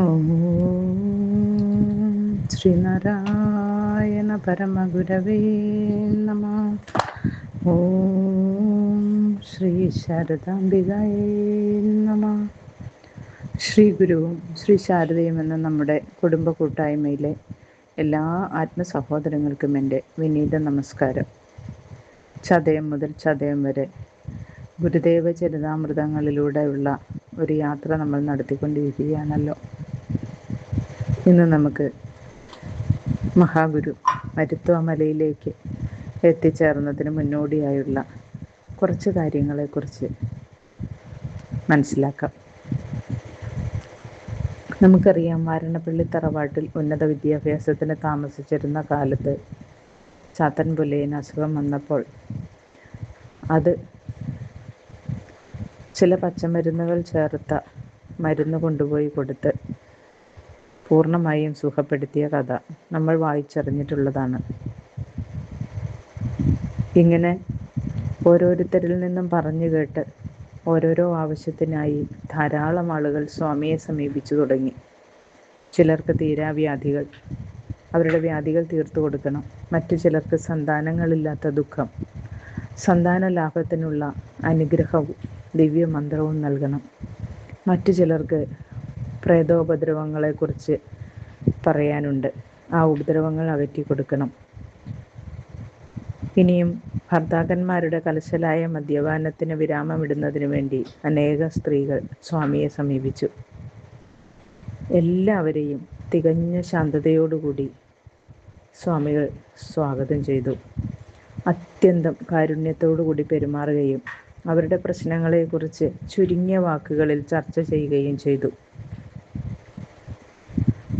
ഓം ശ്രീനാരായണ പരമഗുരവേ നമഃ. ഓം ശ്രീ ശാരദാംബികായേ നമഃ. ശ്രീ ഗുരുവും ശ്രീ ശാരദയും എന്ന നമ്മുടെ കുടുംബ കൂട്ടായ്മയിലെ എല്ലാ ആത്മസഹോദരങ്ങൾക്കും എൻ്റെ വിനീത നമസ്കാരം. ചതയം മുതൽ ചതയം വരെ ഗുരുദേവ ചരിതാമൃതങ്ങളിലൂടെയുള്ള ഒരു യാത്ര നമ്മൾ നടത്തിക്കൊണ്ടിരിക്കുകയാണല്ലോ. ഇന്ന് നമുക്ക് മഹാഗുരു മരുത്വാമലയിലേക്ക് എത്തിച്ചേർന്നതിന് മുന്നോടിയായുള്ള കുറച്ച് കാര്യങ്ങളെക്കുറിച്ച് മനസ്സിലാക്കാം. നമുക്കറിയാം, വാരണപ്പള്ളി തറവാട്ടിൽ ഉന്നത വിദ്യാഭ്യാസത്തിന് താമസിച്ചിരുന്ന കാലത്ത് ചാത്തൻ പുലയന് അസുഖം വന്നപ്പോൾ അത് ചില പച്ചമരുന്നുകൾ ചേർത്ത മരുന്ന് കൊണ്ടുപോയി കൊടുത്ത് പൂർണ്ണമായും സുഖപ്പെടുത്തിയ കഥ നമ്മൾ വായിച്ചറിഞ്ഞിട്ടുള്ളതാണ്. ഇങ്ങനെ ഓരോരുത്തരിൽ നിന്നും പറഞ്ഞു കേട്ട് ഓരോരോ ആവശ്യത്തിനായി ധാരാളം ആളുകൾ സ്വാമിയെ സമീപിച്ചു തുടങ്ങി. ചിലർക്ക് തീരാവ്യാധികൾ, അവരുടെ വ്യാധികൾ തീർത്തു കൊടുക്കണം. മറ്റു ചിലർക്ക് സന്താനങ്ങളില്ലാത്ത ദുഃഖം, സന്താന ലാഭത്തിനുള്ള അനുഗ്രഹവും ദിവ്യമന്ത്രവും നൽകണം. മറ്റു ചിലർക്ക് പ്രേതോപദ്രവങ്ങളെക്കുറിച്ച് പറയാനുണ്ട്, ആ ഉപദ്രവങ്ങൾ അകറ്റി കൊടുക്കണം. ഇനിയും ഭർത്താക്കന്മാരുടെ കലശലായ മദ്യപാനത്തിന് വിരാമമിടുന്നതിന് വേണ്ടി അനേക സ്ത്രീകൾ സ്വാമിയെ സമീപിച്ചു. എല്ലാവരെയും തികഞ്ഞ ശാന്തതയോടുകൂടി സ്വാമികൾ സ്വാഗതം ചെയ്തു. അത്യന്തം കാരുണ്യത്തോടുകൂടി പെരുമാറുകയും അവരുടെ പ്രശ്നങ്ങളെക്കുറിച്ച് ചുരുങ്ങിയ വാക്കുകളിൽ ചർച്ച ചെയ്യുകയും ചെയ്തു.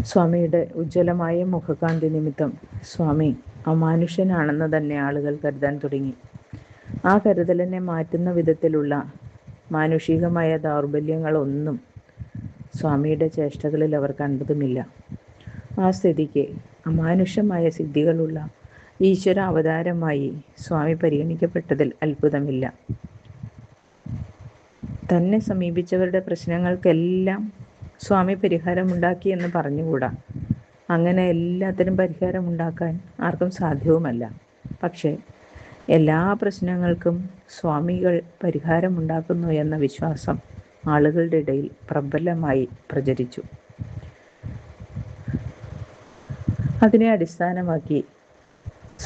സ്വാമിയുടെ ഉജ്ജ്വലമായ മുഖകാന്തി നിമിത്തം സ്വാമി അമാനുഷ്യനാണെന്ന് തന്നെ ആളുകൾ കരുതാൻ തുടങ്ങി. ആ കരുതലിനെ മാറ്റുന്ന വിധത്തിലുള്ള മാനുഷികമായ ദൗർബല്യങ്ങളൊന്നും സ്വാമിയുടെ ചേഷ്ടകളിൽ അവർ കണ്ടതുമില്ല. ആ സ്ഥിതിക്ക് അമാനുഷ്യമായ സിദ്ധികളുള്ള ഈശ്വര അവതാരമായി സ്വാമി പരിഗണിക്കപ്പെട്ടതിൽ അത്ഭുതമില്ല. തന്നെ സമീപിച്ചവരുടെ പ്രശ്നങ്ങൾക്കെല്ലാം സ്വാമി പരിഹാരമുണ്ടാക്കി എന്ന് പറഞ്ഞുകൂടാ. അങ്ങനെ എല്ലാത്തിനും പരിഹാരമുണ്ടാക്കാൻ ആർക്കും സാധ്യവുമല്ല. പക്ഷേ എല്ലാ പ്രശ്നങ്ങൾക്കും സ്വാമികൾ പരിഹാരമുണ്ടാക്കുന്നു എന്ന വിശ്വാസം ആളുകളുടെ ഇടയിൽ പ്രബലമായി പ്രചരിച്ചു. അതിനെ അടിസ്ഥാനമാക്കി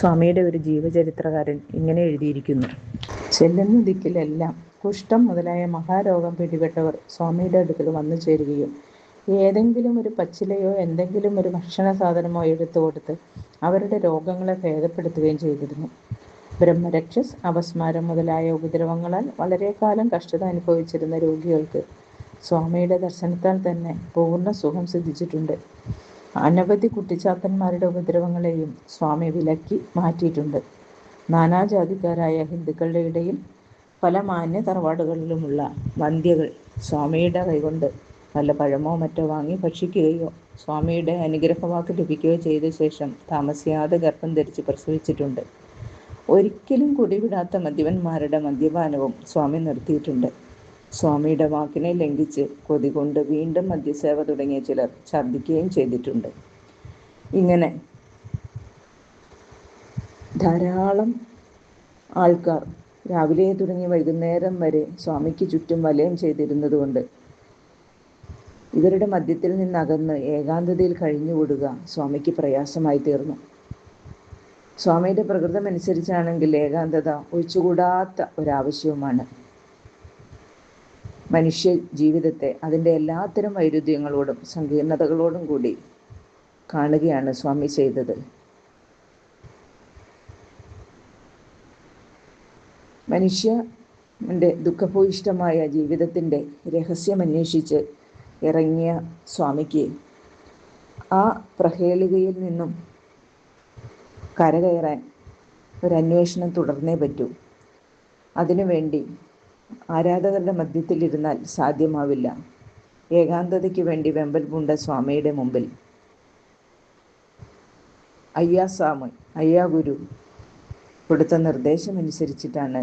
സ്വാമിയുടെ ഒരു ജീവചരിത്രകാരൻ ഇങ്ങനെ എഴുതിയിരിക്കുന്നു: ചെല്ലുന്ന ദിക്കിലെല്ലാം കുഷ്ഠം മുതലായ മഹാരോഗം പിടിപെട്ടവർ സ്വാമിയുടെ അടുക്കൽ വന്നു ചേരുകയും ഏതെങ്കിലും ഒരു പച്ചിലയോ എന്തെങ്കിലും ഒരു ഭക്ഷണ സാധനമോ എടുത്തു കൊടുത്ത് അവരുടെ രോഗങ്ങളെ ഭേദപ്പെടുത്തുകയും ചെയ്തിരുന്നു. ബ്രഹ്മരക്ഷസ്, അപസ്മാരം മുതലായ ഉപദ്രവങ്ങളാൽ വളരെ കാലം കഷ്ടത അനുഭവിച്ചിരുന്ന രോഗികൾക്ക് സ്വാമിയുടെ ദർശനത്താൽ തന്നെ പൂർണ്ണ സുഖം സിദ്ധിച്ചിട്ടുണ്ട്. അനവധി കുട്ടിച്ചാത്തന്മാരുടെ ഉപദ്രവങ്ങളെയും സ്വാമി വിലക്കി മാറ്റിയിട്ടുണ്ട്. നാനാജാതിക്കാരായ ഹിന്ദുക്കളുടെ ഇടയിൽ പല മാന്യ തറവാടുകളിലുമുള്ള വന്ധ്യകൾ സ്വാമിയുടെ കൈകൊണ്ട് നല്ല പഴമോ മറ്റോ വാങ്ങി ഭക്ഷിക്കുകയോ സ്വാമിയുടെ അനുഗ്രഹവാക്ക് ലഭിക്കുകയോ ചെയ്ത ശേഷം താമസിയാതെ ഗർഭം ധരിച്ച് പ്രസവിച്ചിട്ടുണ്ട്. ഒരിക്കലും കുടിവിടാത്ത മദ്യപന്മാരുടെ മദ്യപാനവും സ്വാമി നിർത്തിയിട്ടുണ്ട്. സ്വാമിയുടെ വാക്കിനെ ലംഘിച്ച് കൊതി കൊണ്ട് വീണ്ടും മദ്യസേവ തുടങ്ങിയ ചിലർ ഛർദ്ദിക്കുകയും ചെയ്തിട്ടുണ്ട്. ഇങ്ങനെ ധാരാളം ആൾക്കാർ രാവിലെ തുടങ്ങി വൈകുന്നേരം വരെ സ്വാമിക്ക് ചുറ്റും വലയം ചെയ്തിരുന്നതുകൊണ്ട് ഇവരുടെ മദ്യത്തിൽ നിന്നകന്ന് ഏകാന്തതയിൽ കഴിഞ്ഞുകൂടുക സ്വാമിക്ക് പ്രയാസമായി തീർന്നു. സ്വാമിയുടെ പ്രകൃതമനുസരിച്ചാണെങ്കിൽ ഏകാന്തത ഒഴിച്ചുകൂടാത്ത ഒരാവശ്യവുമാണ്. മനുഷ്യ ജീവിതത്തെ അതിൻ്റെ എല്ലാത്തരം വൈരുദ്ധ്യങ്ങളോടും സങ്കീർണതകളോടും കൂടി കാണുകയാണ് സ്വാമി ചെയ്തത്. മനുഷ്യൻ്റെ ദുഃഖഭൂയിഷ്ടമായ ജീവിതത്തിൻ്റെ രഹസ്യമന്വേഷിച്ച് ഇറങ്ങിയ സ്വാമിക്ക് ആ പ്രഹേളികയിൽ നിന്നും കരകയറാൻ ഒരന്വേഷണം തുടർന്നേ പറ്റൂ. അതിനുവേണ്ടി ആരാധകരുടെ മധ്യത്തിലിരുന്നാൽ സാധ്യമാവില്ല. ഏകാന്തതയ്ക്ക് വേണ്ടി വെമ്പൽ പൂണ്ട സ്വാമിയുടെ മുമ്പിൽ അയ്യാ ഗുരു കൊടുത്ത നിർദ്ദേശമനുസരിച്ചിട്ടാണ്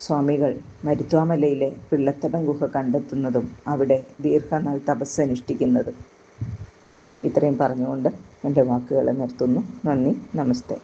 സ്വാമികൾ മരുത്വാമലയിലെ പിള്ളത്തടം ഗുഹ കണ്ടെത്തുന്നതും അവിടെ ദീർഘനാൾ തപസ്സനുഷ്ഠിക്കുന്നതും. ഇത്രയും പറഞ്ഞുകൊണ്ട് എൻ്റെ വാക്കുകൾ നിർത്തുന്നു. നന്ദി, നമസ്തേ.